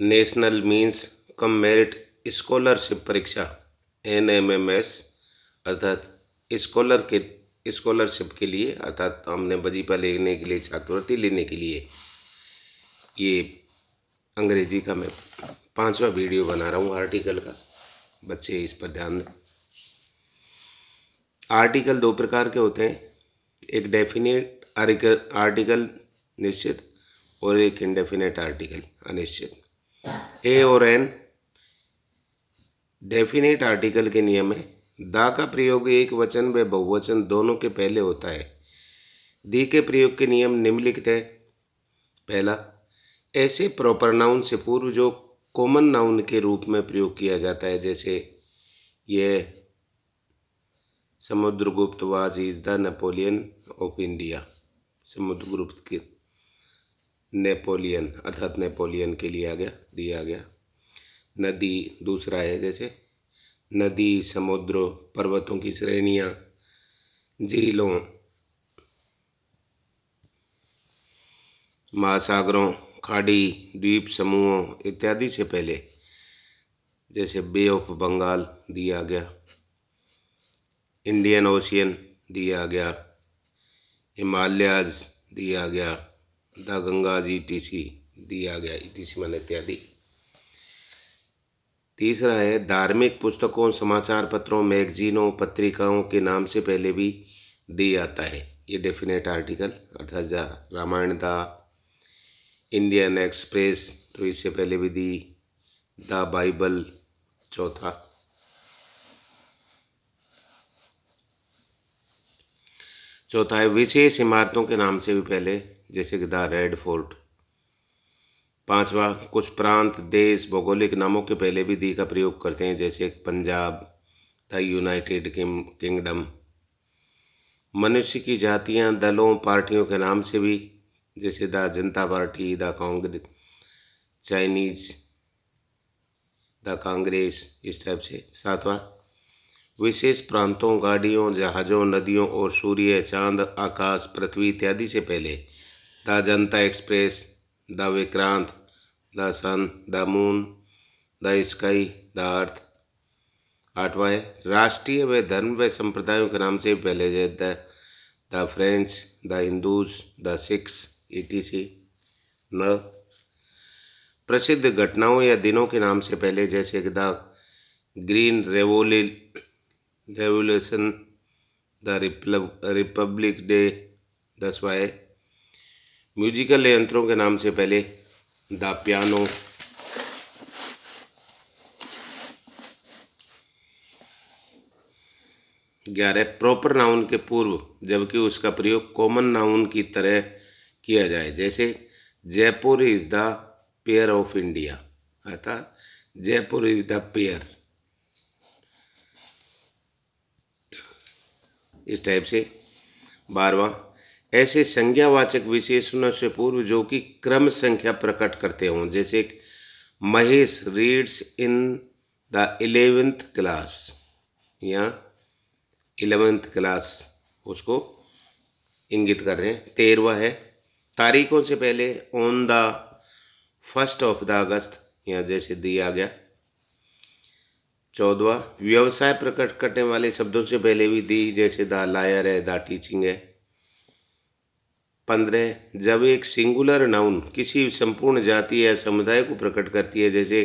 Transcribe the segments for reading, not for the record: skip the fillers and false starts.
National means cum merit scholarship परीक्षा NMMS अर्थात scholarship के लिए अर्थात हमने वजीफा लेने के लिए छात्रवृत्ति लेने के लिए ये अंग्रेजी का मैं 5वां वीडियो बना रहा हूँ आर्टिकल का। बच्चे इस पर ध्यान दें। आर्टिकल दो प्रकार के होते हैं, एक डेफिनेट आर्टिकल निश्चित और एक इंडेफिनेट आर्टिकल अनिश्चित। ए और एन डेफिनेट आर्टिकल के नियम है। दा का प्रयोग एक वचन व बहुवचन दोनों के पहले होता है। दी के प्रयोग के नियम निम्नलिखित है। पहला, ऐसे प्रॉपर नाउन से पूर्व जो कॉमन नाउन के रूप में प्रयोग किया जाता है, जैसे यह Samudragupta was is the Napoleon of India. Samudragupta के नेपोलियन अर्थात नेपोलियन के लिए दिया गया। नदी दूसरा है, जैसे नदी, समुद्र, पर्वतों की श्रेणियां, झीलों, महासागरों, खाड़ी, द्वीप समूहों इत्यादि से पहले, जैसे बे ऑफ बंगाल दिया गया, इंडियन ओशियन दिया गया, हिमालयाज दिया गया, द गंगाज ETC दिया गया, ETC माने इत्यादि। तीसरा है धार्मिक पुस्तकों, समाचार पत्रों, मैगजीनों, पत्रिकाओं के नाम से पहले भी दी आता है। ये डेफिनेट आर्टिकल अर्थात रामायण दा, इंडियन एक्सप्रेस तो इससे पहले भी दी, द बाइबल चौथा है विशेष इमारतों के नाम से भी पहले, जैसे कि द रेड फोर्ट। पांचवा, कुछ प्रांत, देश, भौगोलिक नामों के पहले भी दी का प्रयोग करते हैं, जैसे पंजाब, द यूनाइटेड किंगडम। मनुष्य की जातियां, दलों, पार्टियों के नाम से भी, जैसे the Janata party, the Congress, Chinese, the Congress, इस टाइप से। सातवां, विशेष प्रांतों, गाड़ियों, जहाज़ों, नदियों और सूर्य, चांद, आकाश, पृथ्वी इत्यादि से पहले, the Janata Express, the Vikrant, the sun, the moon, the sky, the earth. आठवां है राष्ट्रीय व धर्म व संप्रदायों के नाम से पहले, जैसे the French, the Hindus, the Sikhs ETC। न प्रसिद्ध घटनाओं या दिनों के नाम से पहले, जैसे कि the green revolution, the republic day. 10वां है म्यूजिकल यंत्रों के नाम से पहले, द पियानो। 11 प्रॉपर नाउन के पूर्व जबकि उसका प्रयोग कॉमन नाउन की तरह किया जाए, जैसे Jaipur is the pair of India, अर्थात जयपुर इज द पेयर, इस टाइप से। 12वां ऐसे संज्ञावाचक विशेषणों से पूर्व जो कि क्रम संख्या प्रकट करते हों, जैसे Mahesh reads in the 11th class या 11th क्लास उसको इंगित कर रहे हैं। 13वां है तारीखों से पहले on the 1st of the August, या जैसे दिया गया। 14वां व्यवसाय प्रकट करने वाले शब्दों से पहले भी दी, जैसे द लायर है, द टीचिंग है। 15 जब एक सिंगुलर नाउन किसी संपूर्ण जाति या समुदाय को प्रकट करती है, जैसे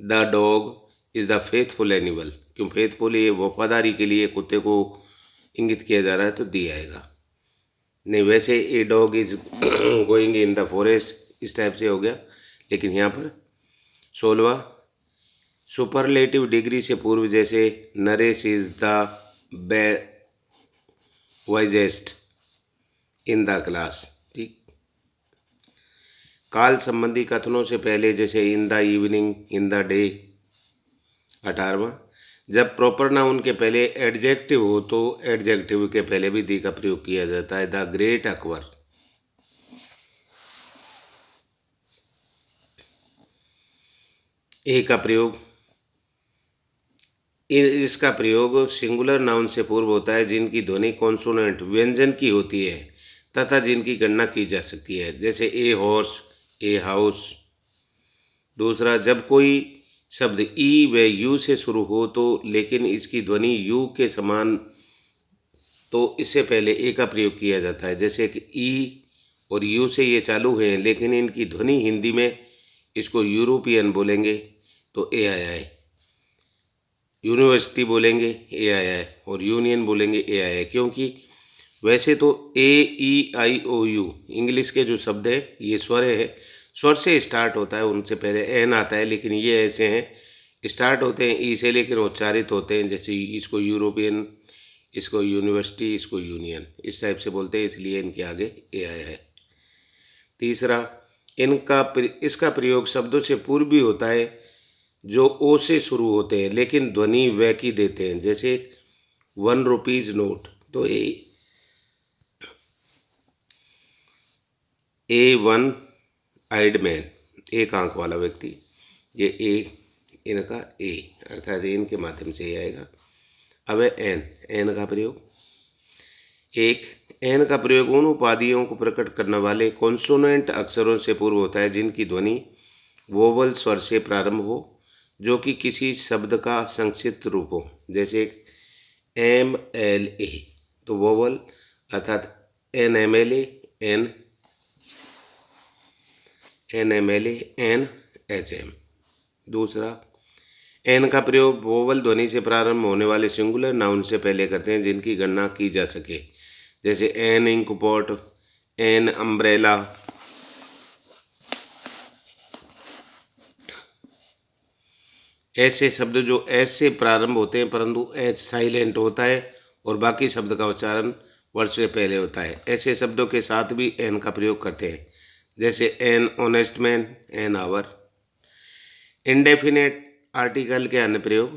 the dog is the faithful animal, क्यों फेथफुल ये वफादारी के लिए कुत्ते को इंगित किया जा रहा है तो दी आएगा। नहीं वैसे a dog is going in the forest, इस टाइप से हो गया, लेकिन यहाँ पर। 16वां सुपरलेटिव डिग्री से पूर्व, जैसे Naresh is the wisest in the class, ठीक। काल संबंधी कथनों से पहले, जैसे in the evening, in the day. 18वां जब प्रॉपर नाउन के पहले एडजेक्टिव हो तो एडजेक्टिव के पहले भी दी का प्रयोग किया जाता है, द ग्रेट अकबर। ए का प्रयोग इसका प्रयोग सिंगुलर नाउन से पूर्व होता है जिनकी ध्वनि कॉन्सोनेंट व्यंजन की होती है तथा जिनकी गणना की जा सकती है, जैसे ए हॉर्स, ए हाउस, दूसरा, जब कोई शब्द ई व यू से शुरू हो तो लेकिन इसकी ध्वनि यू के समान, तो इससे पहले ए का प्रयोग किया जाता है। जैसे कि ई और यू से ये चालू हैं लेकिन इनकी ध्वनि हिंदी में इसको यूरोपियन बोलेंगे तो ए आया है, यूनिवर्सिटी बोलेंगे ए आया है, और यूनियन बोलेंगे ए आया है। क्योंकि वैसे तो ए ई आई ओ यू इंग्लिश के जो शब्द है ये स्वर है, स्वर से स्टार्ट होता है, उनसे पहले एन आता है, लेकिन ये ऐसे हैं स्टार्ट होते हैं ई से लेकिन उच्चारित होते हैं। जैसे इसको यूरोपियन, इसको यूनिवर्सिटी, इसको यूनियन, इस टाइप से बोलते हैं, इसलिए इनके आगे ए आया है। तीसरा, इसका प्रयोग शब्दों से पूर्व भी होता है जो ओ से शुरू होते हैं लेकिन ध्वनि व की देते हैं। जैसे 1 रुपीज नोट, तो ए वन आइड मैन, एक आंख वाला व्यक्ति, ये ए इनका ए अर्थात इनके माध्यम से ये आएगा। अब है एन का प्रयोग। एक, एन का प्रयोग उन उपाधियों को प्रकट करने वाले कॉन्सोनेंट अक्षरों से पूर्व होता है जिनकी ध्वनि वोवल स्वर से प्रारंभ हो, जो कि किसी शब्द का संक्षिप्त रूप हो। जैसे एम एल ए, तो वोवल अर्थात N M L N, N M L N H M. दूसरा, एन का प्रयोग वोवल ध्वनि से प्रारंभ होने वाले सिंगुलर नाउन से पहले करते हैं जिनकी गणना की जा सके। जैसे एन इंकपॉट, एन अम्ब्रेला। ऐसे शब्द जो एस से प्रारंभ होते हैं परंतु एच साइलेंट होता है और बाकी शब्द का उच्चारण वर्ड से पहले होता है, ऐसे शब्दों के साथ भी एन का प्रयोग करते हैं। जैसे an honest man, an hour. Indefinite article के अन्य प्रयोग।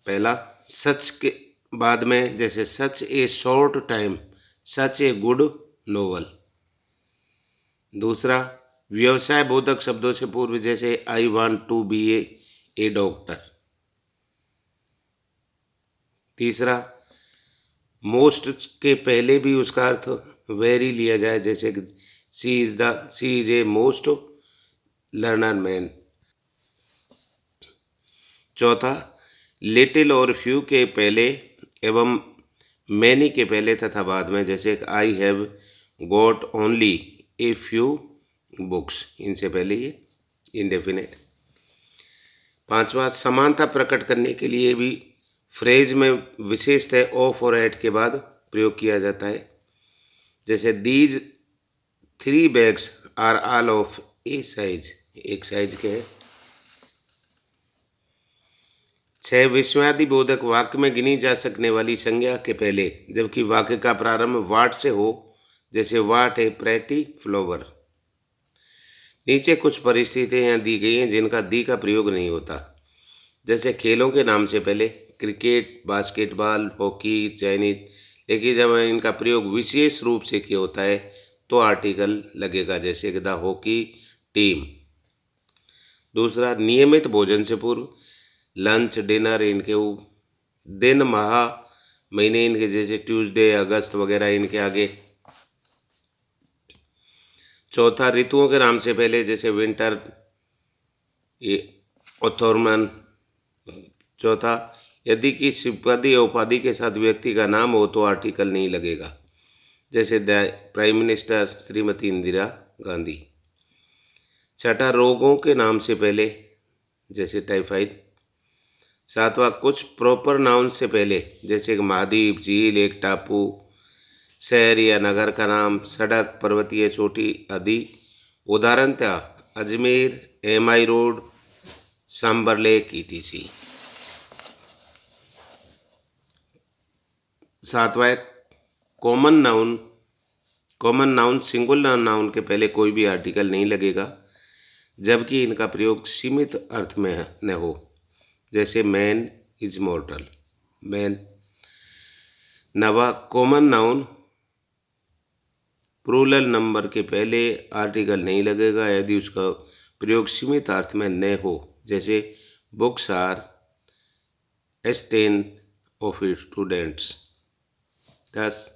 पहला, सच के बाद में, जैसे such a short time, such a good novel. दूसरा, व्यवसाय बोधक शब्दों से पूर्व, जैसे I want to be a doctor. तीसरा, मोस्ट के पहले भी उसका अर्थ वेरी लिया जाए, जैसे she is a most learner man. चौथा, लिटिल और फ्यू के पहले एवं मैनी के पहले तथा बाद में, जैसे I have got only a few books, इनसे पहले ये इंडेफिनेट। पांचवा, समानता प्रकट करने के लिए भी फ्रेज में विशेषतः ऑफ और एट के बाद प्रयोग किया जाता है। जैसे these 3 bags are all of a size, एक साइज के हैं। 6, विस्मयादि बोधक वाक्य में गिनी जा सकने वाली संज्ञा के पहले जबकि वाक्य का प्रारंभ वाट से हो, जैसे वाट ए प्रेटी फ्लावर। नीचे कुछ परिस्थितियां दी गई हैं जिनका दी का प्रयोग नहीं होता। जैसे खेलों के नाम से पहले क्रिकेट, बास्केटबॉल, हॉकी, चाइनीज, लेकिन जब इनका प्रयोग विशेष रूप से किया होता है तो आर्टिकल लगेगा, जैसे कि द हॉकी टीम। दूसरा, नियमित भोजन से पूर्व, लंच, डिनर, इनके दिन, माह, महीने इनके, जैसे ट्यूसडे, अगस्त वगैरह इनके आगे। चौथा, ऋतुओं के नाम से पहले, जैसे विंटर, ये ऑथर्मन। चौथा, यदि किसी पद या उपाधि के साथ व्यक्ति का नाम हो तो आर्टिकल नहीं लगेगा, जैसे the prime minister, Shrimati Indira Gandhi. छठा, रोगों के नाम से पहले, जैसे टाइफाइड। सातवां, कुछ प्रॉपर नाउन से पहले, जैसे कि महाद्वीप, झील, एक टापू, शहर या नगर का नाम, सड़क, पर्वतीय चोटी आदि। उदाहरणतः Ajmer, MI road, Sambhar lake ETC. सातवां, common noun. Common noun, singular noun के पहले कोई भी आर्टिकल नहीं लगेगा जबकि इनका प्रयोग सीमित अर्थ में न हो, जैसे मैन इज मॉर्टल, मैन। नवा, कॉमन नाउन प्लूरल नंबर के पहले आर्टिकल नहीं लगेगा यदि उसका प्रयोग सीमित अर्थ में न हो, जैसे books are esteem of students. 10,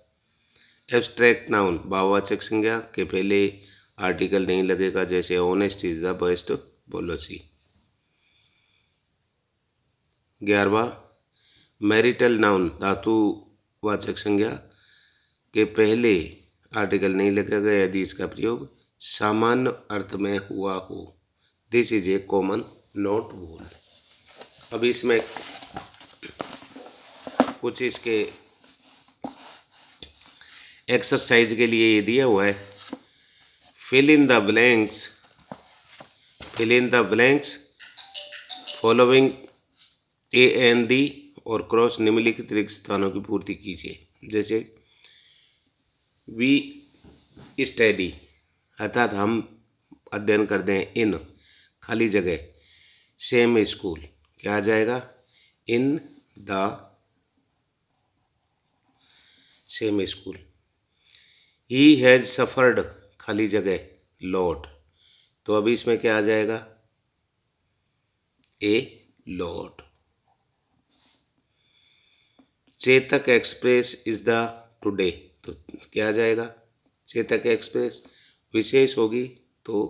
abstract noun भाववाचक संज्ञा के पहले आर्टिकल नहीं लगेगा, जैसे honest is the best policy. 11वां, मैरिटल नाउन धातुवाचक संज्ञा के पहले आर्टिकल नहीं लगेगा यदि इसका प्रयोग सामान्य अर्थ में हुआ हो। This is a common note rule. अब इसमें कुछ इसके एक्सरसाइज के लिए ये दिया हुआ है, fill in the blanks following a an the और क्रॉस निम्नलिखित रिक्त स्थानों की पूर्ति कीजिए। जैसे वी स्टडी अर्थात हम अध्ययन करते हैं, इन खाली जगह सेम स्कूल क्या आ जाएगा, in the same school. He has suffered खाली जगह लॉट, तो अभी इसमें क्या आ जाएगा, a lot. Chetak express is the today, तो क्या आ जाएगा, चेतक एक्सप्रेस विशेष होगी तो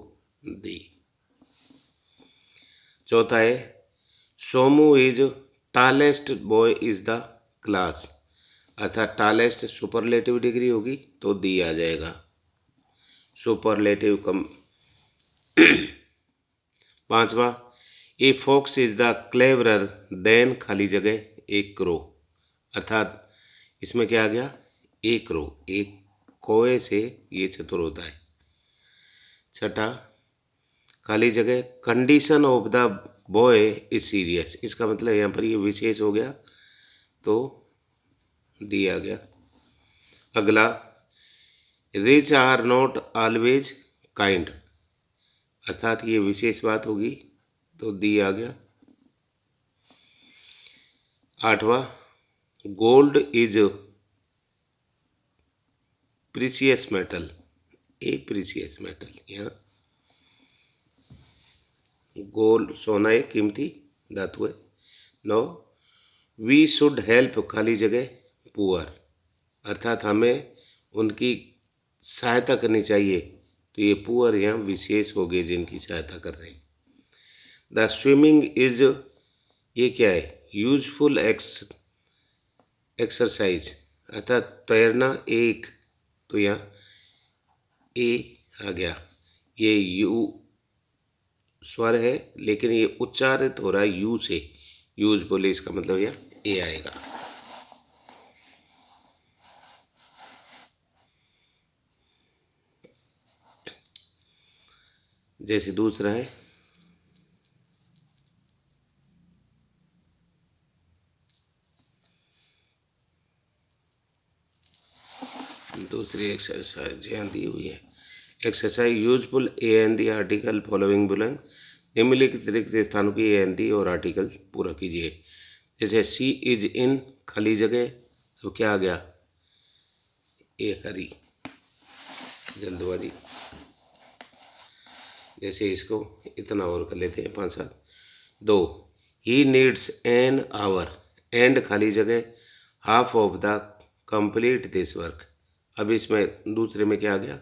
दी। चौथा है Somu is tallest boy is the class, अर्थात टालेस्ट सुपरलेटिव डिग्री होगी तो दी आ जाएगा, सुपरलेटिव कम। पांचवा, a fox is the cleverer than खाली जगह एक क्रो, अर्थात इसमें क्या आ गया, एक क्रो, एक कोए से ये चतुर होता है। छठा, खाली जगह condition of the boy is serious, इसका मतलब यहाँ पर ये विशेष हो गया तो दिया गया। अगला, rich are not always kind, अर्थात ये विशेष बात होगी तो दी आ गया। आठवां, gold is precious metal, A precious metal, यहाँ गोल्ड सोना एक कीमती धातु है। 9, वी शुड हेल्प खाली जगह पुअर, अर्थात हमें उनकी सहायता करनी चाहिए तो ये पुअर यहाँ विशेष हो गए जिनकी सहायता कर रहे हैं। द स्विमिंग इज, ये क्या है, यूजफुल एक्सरसाइज, अर्थात तैरना एक, तो यहाँ ए आ गया। ये यू स्वर है लेकिन ये उच्चारित हो रहा है यू से, यूजफुल, इसका मतलब यह ए आएगा। जैसे दूसरा है दूसरी एक्सरसाइज यहाँ दी हुई है, exercise useful a an the article following बुलंग, निम्नलिखित रिक्त स्थानों की ए एन दी और आर्टिकल पूरा कीजिए। जैसे सी इज इन खाली जगह, तो क्या आ गया, ए हरी, जल्दबाजी। जैसे इसको इतना और कर लेते हैं 5-7। 2, he needs an hour and खाली जगह half of the complete this work, अब इसमें दूसरे में क्या आ गया,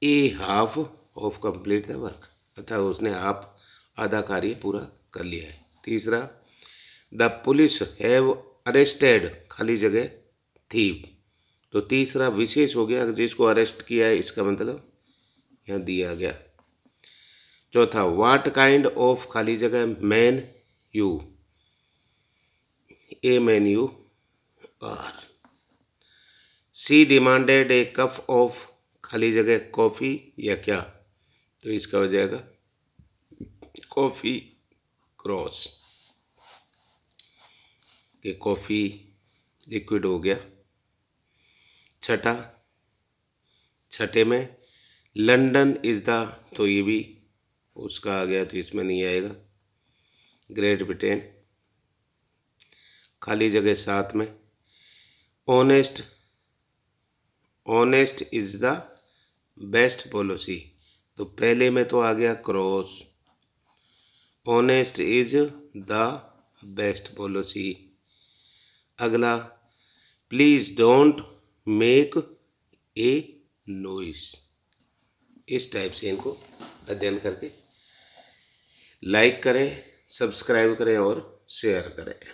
a half of complete the work, अर्थात उसने हाफ आधा कार्य पूरा कर लिया है। तीसरा, द पुलिस हैव अरेस्टेड खाली जगह थीव, तो तीसरा विशेष हो गया, जिसको अरेस्ट किया है इसका मतलब यहाँ दिया गया। चौथा, व्हाट काइंड ऑफ खाली जगह man you, a man you are. She demanded a cup of खाली जगह कॉफ़ी या क्या, तो इसका हो जाएगा कॉफ़ी क्रॉस, कि कॉफ़ी लिक्विड हो गया। छठा, छठे में लंदन इज द, तो ये भी उसका आ गया तो इसमें नहीं आएगा, ग्रेट ब्रिटेन। खाली जगह साथ में honest, honest is the best policy, तो पहले में तो आ गया cross, honest is the best policy. अगला, please don't make a noise, इस टाइप से इनको अध्ययन करके। लाइक करें, सब्सक्राइब करें और शेयर करें।